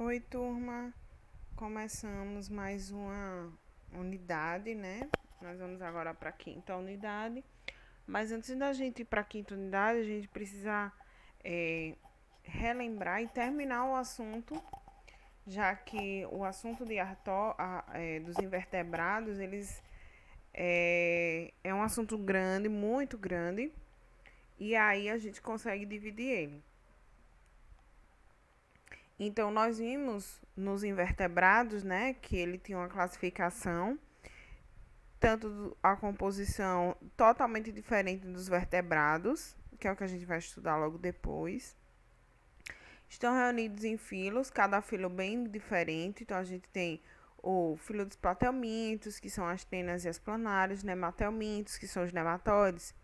Oi, turma. Começamos mais uma unidade, né? Nós vamos agora para a quinta unidade. Mas antes da gente ir para a quinta unidade, a gente precisa é, relembrar e terminar o assunto, já que o assunto dos invertebrados, eles é um assunto grande, muito grande, e aí a gente consegue dividir ele. Então, nós vimos nos invertebrados, né, que ele tinha uma classificação, tanto a composição totalmente diferente dos vertebrados, que é o que a gente vai estudar logo depois. Estão reunidos em filos, cada filo bem diferente. Então, a gente tem o filo dos platelmintos, que são as tenas e as planários, nematelmintos, que são os nematóides,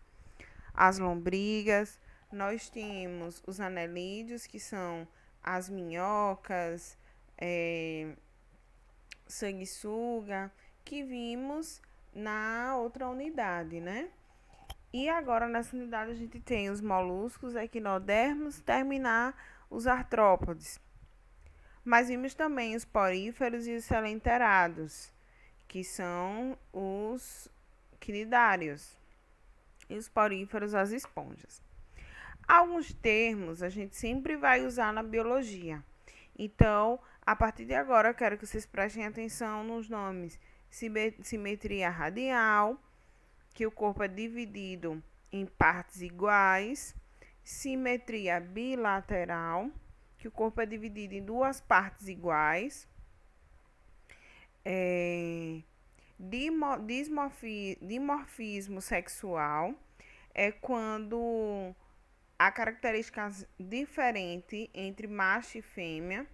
as lombrigas. Nós temos os anelídeos, que são as minhocas, sanguessuga, que vimos na outra unidade, né? E agora nessa unidade a gente tem os moluscos, equinodermos, terminar os artrópodes. Mas vimos também os poríferos e os selenterados, que são os cnidários. E os poríferos, as esponjas. Alguns termos a gente sempre vai usar na biologia. Então, a partir de agora, eu quero que vocês prestem atenção nos nomes simetria radial, que o corpo é dividido em partes iguais, simetria bilateral, que o corpo é dividido em duas partes iguais, dimorfismo sexual é quando há características diferentes entre macho e fêmea.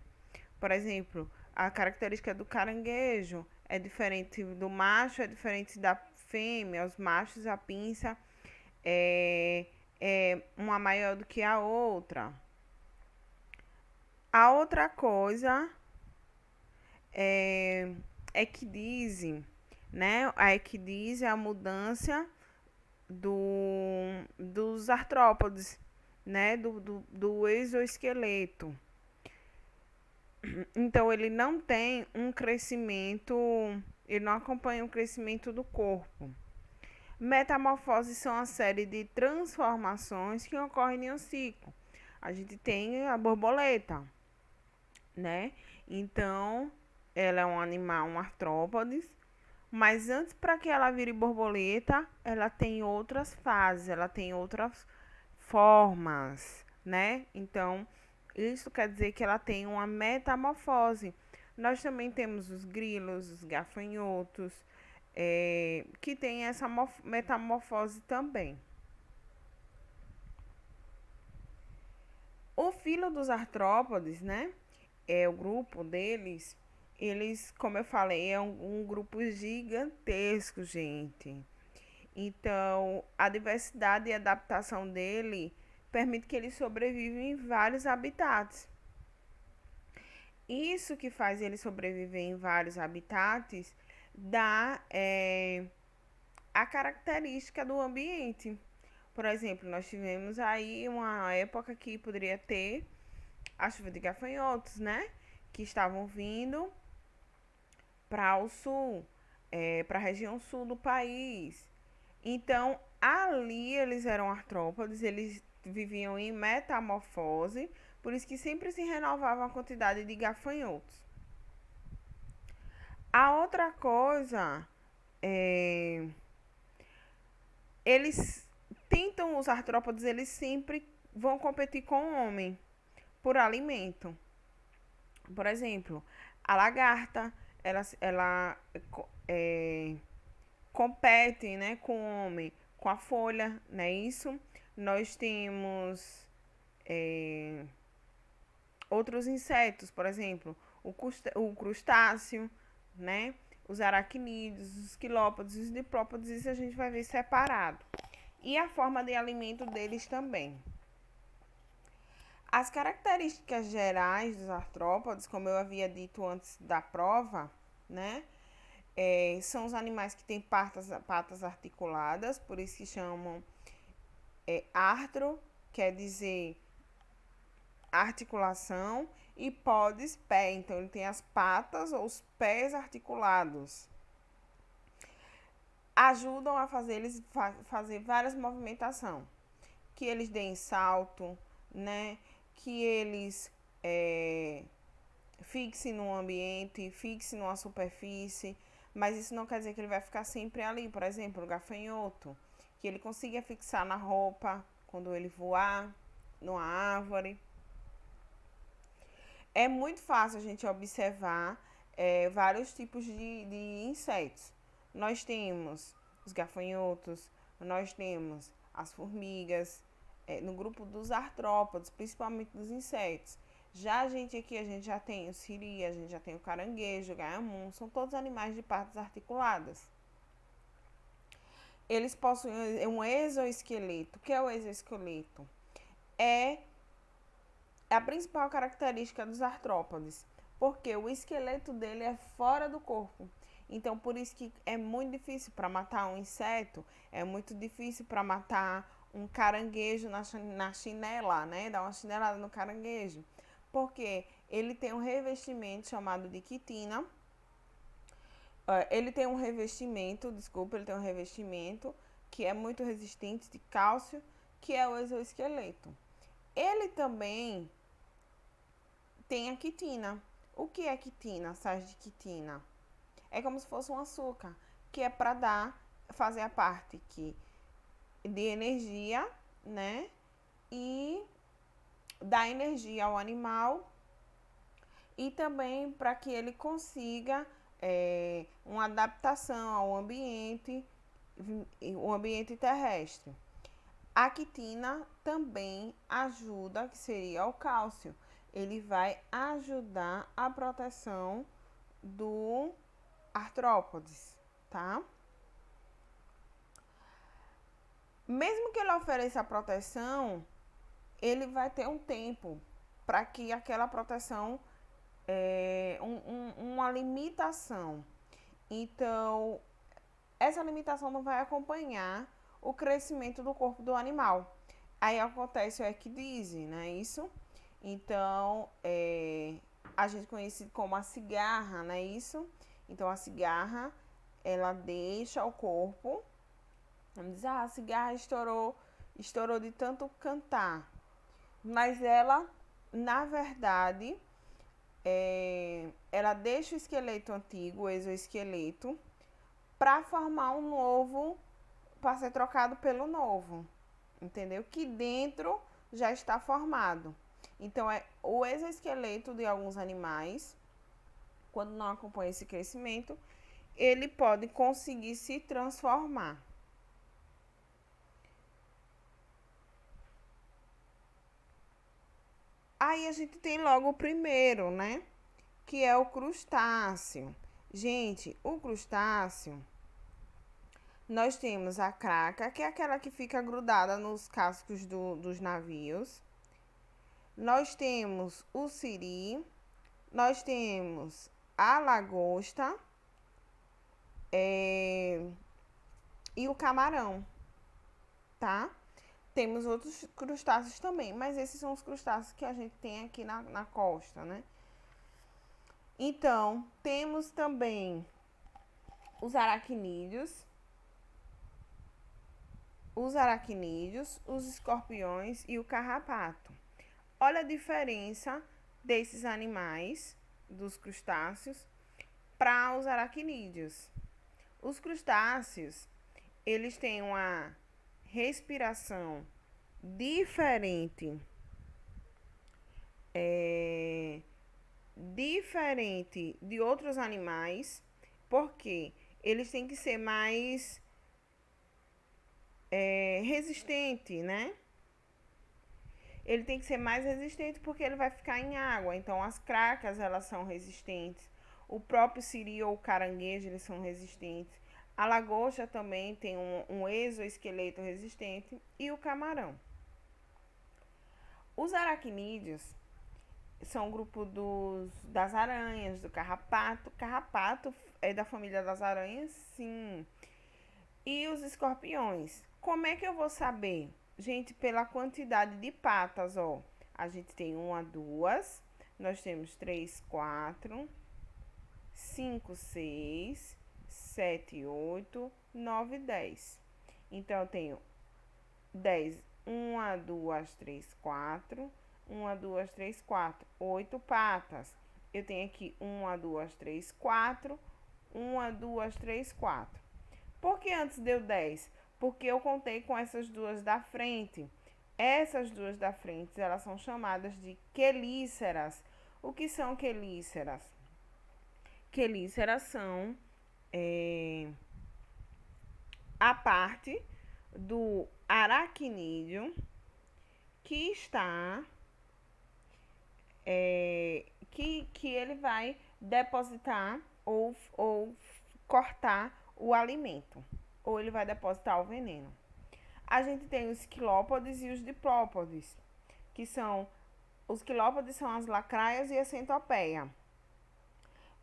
Por exemplo, a característica do caranguejo é diferente do macho, é diferente da fêmea. Os machos, a pinça é uma maior do que a outra. A outra coisa é equidise, né? A equidise é a mudança dos artrópodes, né? Do exoesqueleto. Então, ele não tem um crescimento, ele não acompanha o crescimento do corpo. Metamorfoses são a série de transformações que ocorrem em um ciclo. A gente tem a borboleta, né? Então, ela é um animal, um artrópode, mas antes para que ela vire borboleta, ela tem outras fases, ela tem outras formas, né? Então, isso quer dizer que ela tem uma metamorfose. Nós também temos os grilos, os gafanhotos, que tem essa metamorfose também. O filo dos artrópodes, né? É o grupo deles. Eles, como eu falei, é um grupo gigantesco, gente. Então, a diversidade e adaptação dele permite que ele sobreviva em vários habitats. Isso que faz ele sobreviver em vários habitats dá a característica do ambiente. Por exemplo, nós tivemos aí uma época que poderia ter a chuva de gafanhotos, né? Que estavam vindo para o sul, para a região sul do país. Então, ali eles eram artrópodes, eles viviam em metamorfose, por isso que sempre se renovava a quantidade de gafanhotos. A outra coisa é, eles tentam, os artrópodes, eles sempre vão competir com o homem por alimento. Por exemplo, a lagarta, ela é, compete, né, com o homem, com a folha, não é isso? Nós temos é, outros insetos, por exemplo, o crustáceo, né? Os aracnídeos, os quilópodes, os diplópodes, isso a gente vai ver separado. E a forma de alimento deles também. As características gerais dos artrópodes, como eu havia dito antes da prova, né? São os animais que têm patas articuladas, por isso que chamam artro, quer dizer articulação e podes pé. Então, ele tem as patas ou os pés articulados. Ajudam a fazer eles fazer várias movimentações. Que eles deem salto, né? Que eles fixem no ambiente, fixem numa superfície. Mas isso não quer dizer que ele vai ficar sempre ali. Por exemplo, o gafanhoto, que ele consiga fixar na roupa quando ele voar, numa árvore. É muito fácil a gente observar vários tipos de insetos. Nós temos os gafanhotos, nós temos as formigas, no grupo dos artrópodes, principalmente dos insetos. Já a gente aqui, a gente já tem o siri, a gente já tem o caranguejo, o gaiamum, são todos animais de patas articuladas. Eles possuem um exoesqueleto. O que é o exoesqueleto? É a principal característica dos artrópodes, porque o esqueleto dele é fora do corpo. Então, por isso que é muito difícil para matar um inseto, é muito difícil para matar um caranguejo na chinela, né? Dar uma chinelada no caranguejo. Porque ele tem um revestimento chamado de quitina. Ele tem um revestimento que é muito resistente de cálcio, que é o exoesqueleto. Ele também tem a quitina. O que é quitina? Sais de quitina? É como se fosse um açúcar, que é para fazer a parte de energia, né? E dar energia ao animal e também para que ele consiga uma adaptação ao ambiente, o ambiente terrestre. A quitina também ajuda, que seria o cálcio. Ele vai ajudar a proteção do artrópodes, tá? Mesmo que ele ofereça a proteção, ele vai ter um tempo para que aquela proteção uma limitação. Então, essa limitação não vai acompanhar o crescimento do corpo do animal. Aí acontece o equidise, não é isso? Então, a gente conhece como a cigarra, não é isso? Então, a cigarra, ela deixa o corpo, vamos dizer, a cigarra estourou de tanto cantar. Mas ela, na verdade, ela deixa o esqueleto antigo, o exoesqueleto, para formar um novo, para ser trocado pelo novo, entendeu? Que dentro já está formado. Então, o exoesqueleto de alguns animais, quando não acompanha esse crescimento, ele pode conseguir se transformar. Aí a gente tem logo o primeiro, né? Que é o crustáceo. Gente, o crustáceo, nós temos a craca, que é aquela que fica grudada nos cascos dos navios. Nós temos o siri, nós temos a lagosta e o camarão, tá? Temos outros crustáceos também, mas esses são os crustáceos que a gente tem aqui na costa, né? Então, temos também os aracnídeos, os escorpiões e o carrapato. Olha a diferença desses animais, dos crustáceos, para os aracnídeos. Os crustáceos, eles têm uma respiração diferente, diferente de outros animais, porque eles têm que ser mais resistente, né? Ele tem que ser mais resistente porque ele vai ficar em água. Então, as cracas, elas são resistentes. O próprio siri ou o caranguejo, eles são resistentes. A lagosta também tem um exoesqueleto resistente. E o camarão. Os aracnídeos são o grupo das aranhas, do carrapato. Carrapato é da família das aranhas, sim. E os escorpiões. Como é que eu vou saber? Gente, pela quantidade de patas, ó. A gente tem 1, 2, nós temos 3, 4, 5, 6, 7, 8, 9, 10. Então, eu tenho 10, 1, 2, 3, 4, 1, 2, 3, 4, 8 patas. Eu tenho aqui 1, 2, 3, 4, 1, 2, 3, 4. Por que antes deu 10? Porque eu contei com essas duas da frente. Essas duas da frente, elas são chamadas de quelíceras. O que são quelíceras? Quelíceras são a parte do aracnídeo que está que ele vai depositar ou cortar o alimento, ou ele vai depositar o veneno. A gente tem os quilópodes e os diplópodes, que são os quilópodes são as lacraias e a centopeia.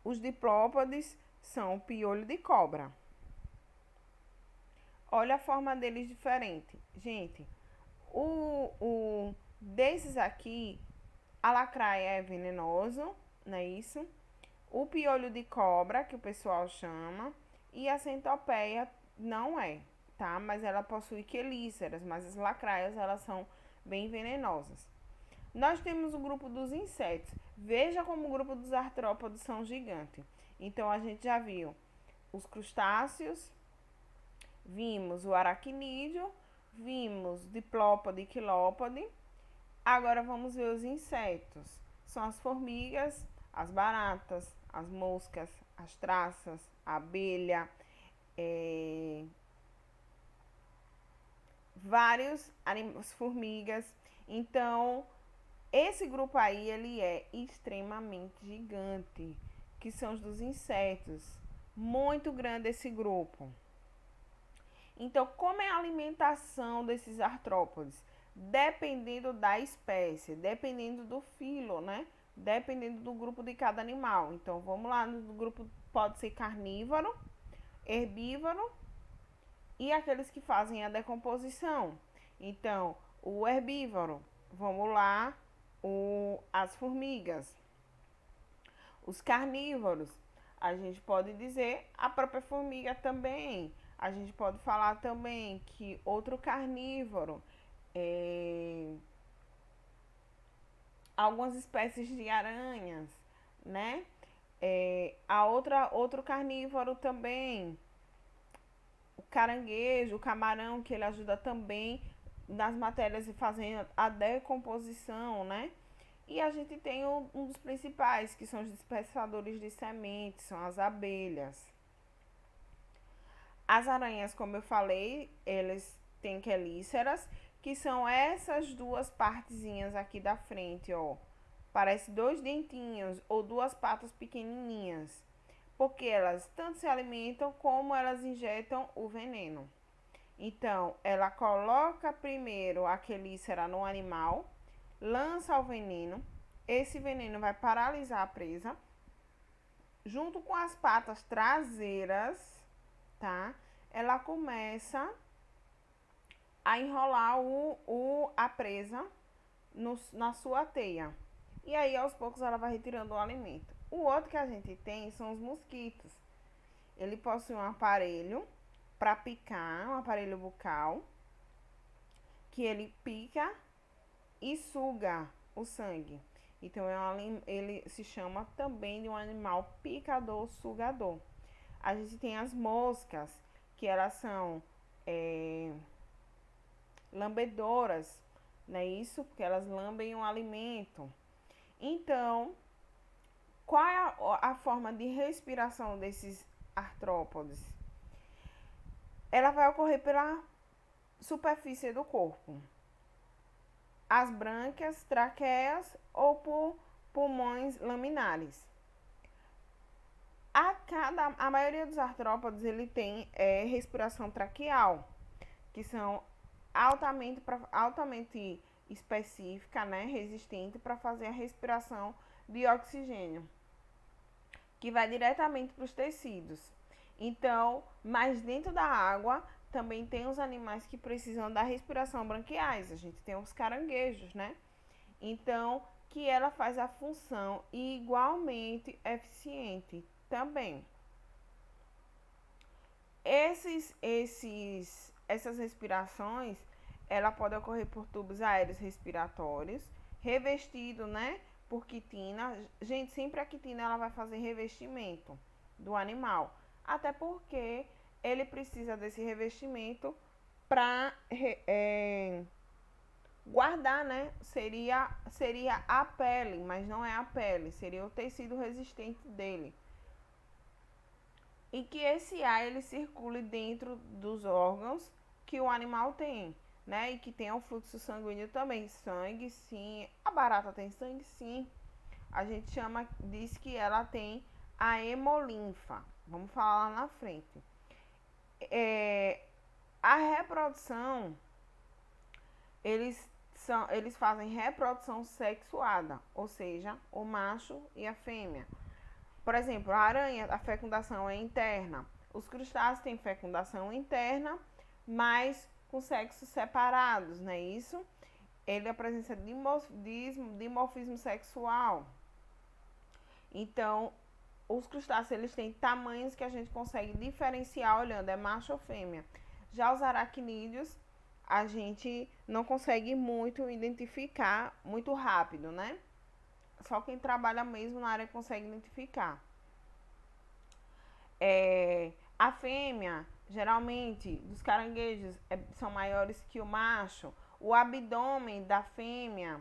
Os diplópodes são o piolho de cobra. Olha a forma deles diferente. Gente, desses aqui, a lacraia é venenoso, não é isso? O piolho de cobra, que o pessoal chama, e a centopeia não é, tá? Mas ela possui quelíceras, mas as lacraias, elas são bem venenosas. Nós temos o grupo dos insetos. Veja como o grupo dos artrópodes são gigantes. Então, a gente já viu os crustáceos, vimos o aracnídeo, vimos diplópode e quilópode. Agora, vamos ver os insetos. São as formigas, as baratas, as moscas, as traças, a abelha, vários animais, formigas. Então, esse grupo aí, ele é extremamente gigante, que são os dos insetos. Muito grande esse grupo. Então, como é a alimentação desses artrópodes? Dependendo da espécie, dependendo do filo, né? Dependendo do grupo de cada animal. Então, vamos lá, no grupo pode ser carnívoro, herbívoro e aqueles que fazem a decomposição. Então, o herbívoro, vamos lá, as formigas. Os carnívoros, a gente pode dizer a própria formiga também. A gente pode falar também que outro carnívoro, algumas espécies de aranhas, né? Outro carnívoro também, o caranguejo, o camarão, que ele ajuda também nas matérias de fazer a decomposição, né? E a gente tem um dos principais, que são os dispersadores de sementes, são as abelhas. As aranhas, como eu falei, eles têm quelíceras, que são essas duas partezinhas aqui da frente, ó. Parece dois dentinhos ou duas patas pequenininhas. Porque elas tanto se alimentam como elas injetam o veneno. Então, ela coloca primeiro a quelícera no animal, lança o veneno. Esse veneno vai paralisar a presa. Junto com as patas traseiras, tá? Ela começa a enrolar a presa na sua teia. E aí, aos poucos, ela vai retirando o alimento. O outro que a gente tem são os mosquitos. Ele possui um aparelho para picar, um aparelho bucal, que ele pica e suga o sangue. Então, ele se chama também de um animal picador sugador. A gente tem as moscas, que elas são lambedoras, não é isso? Porque elas lambem o alimento. Então, qual é a forma de respiração desses artrópodes? Ela vai ocorrer pela superfície do corpo. As brânquias, traqueias ou por pulmões laminares. A maioria dos artrópodes ele tem respiração traqueal, que são altamente específica, né, resistente para fazer a respiração de oxigênio, que vai diretamente para os tecidos. Então, mas dentro da água também tem os animais que precisam da respiração branquiais. A gente tem os caranguejos, né? Então, que ela faz a função igualmente eficiente também. Essas respirações, ela pode ocorrer por tubos aéreos respiratórios, revestido, né, por quitina. Gente, sempre a quitina ela vai fazer revestimento do animal, até porque ele precisa desse revestimento para guardar, né? Seria a pele, mas não é a pele, seria o tecido resistente dele. E que esse ar ele circule dentro dos órgãos que o animal tem, né? E que tenha o fluxo sanguíneo também. Sangue, sim. A barata tem sangue, sim. A gente diz que ela tem a hemolinfa. Vamos falar lá na frente. A reprodução, eles fazem reprodução sexuada, ou seja, o macho e a fêmea. Por exemplo, a aranha, a fecundação é interna. Os crustáceos têm fecundação interna, mas com sexos separados, não é isso? Ele apresenta dimorfismo sexual. Então, os crustáceos eles têm tamanhos que a gente consegue diferenciar olhando, é macho ou fêmea. Já os aracnídeos, a gente não consegue muito identificar muito rápido, né? Só quem trabalha mesmo na área consegue identificar. A fêmea, geralmente, dos caranguejos são maiores que o macho. O abdômen da fêmea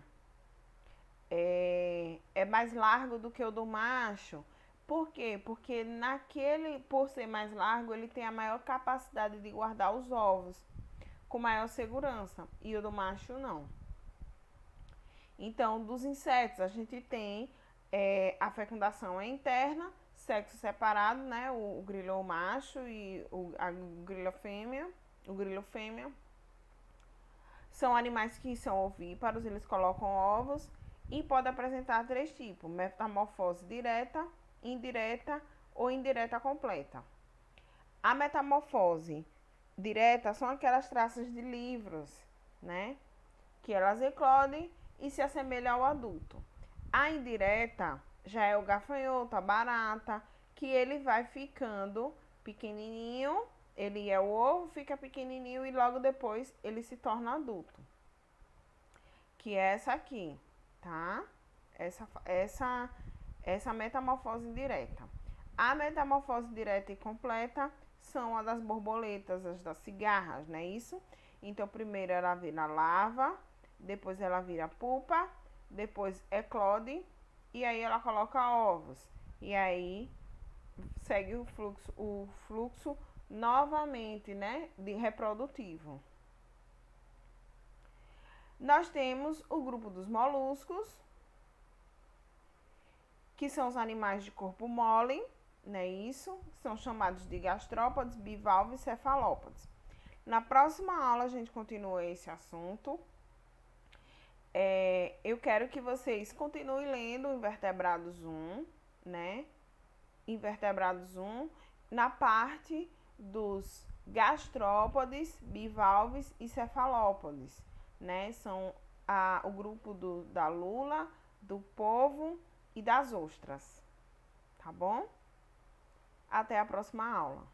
é mais largo do que o do macho. Por quê? Porque por ser mais largo, ele tem a maior capacidade de guardar os ovos com maior segurança. E o do macho não. Então, dos insetos, a gente tem a fecundação interna, sexo separado, né? O grilo macho e a grila fêmea. O grilo fêmea. São animais que são ovíparos, eles colocam ovos e podem apresentar 3 tipos: metamorfose direta, indireta ou indireta completa. A metamorfose direta são aquelas traças de livros, né? Que elas eclodem e se assemelham ao adulto. A indireta já é o gafanhoto, a barata, que ele vai ficando pequenininho, ele é o ovo, fica pequenininho e logo depois ele se torna adulto. Que é essa aqui, tá? Essa metamorfose indireta. A metamorfose direta e completa são a das borboletas, as das cigarras, não é isso? Então, primeiro ela vira larva, depois ela vira pupa, depois eclode e aí ela coloca ovos. E aí segue o fluxo novamente, né, de reprodutivo. Nós temos o grupo dos moluscos, que são os animais de corpo mole, não é isso? São chamados de gastrópodes, bivalves e cefalópodes. Na próxima aula a gente continua esse assunto. Eu quero que vocês continuem lendo Invertebrados 1, né? Invertebrados 1, na parte dos gastrópodes, bivalves e cefalópodes, né? São o grupo da lula, do polvo e das ostras, tá bom? Até a próxima aula.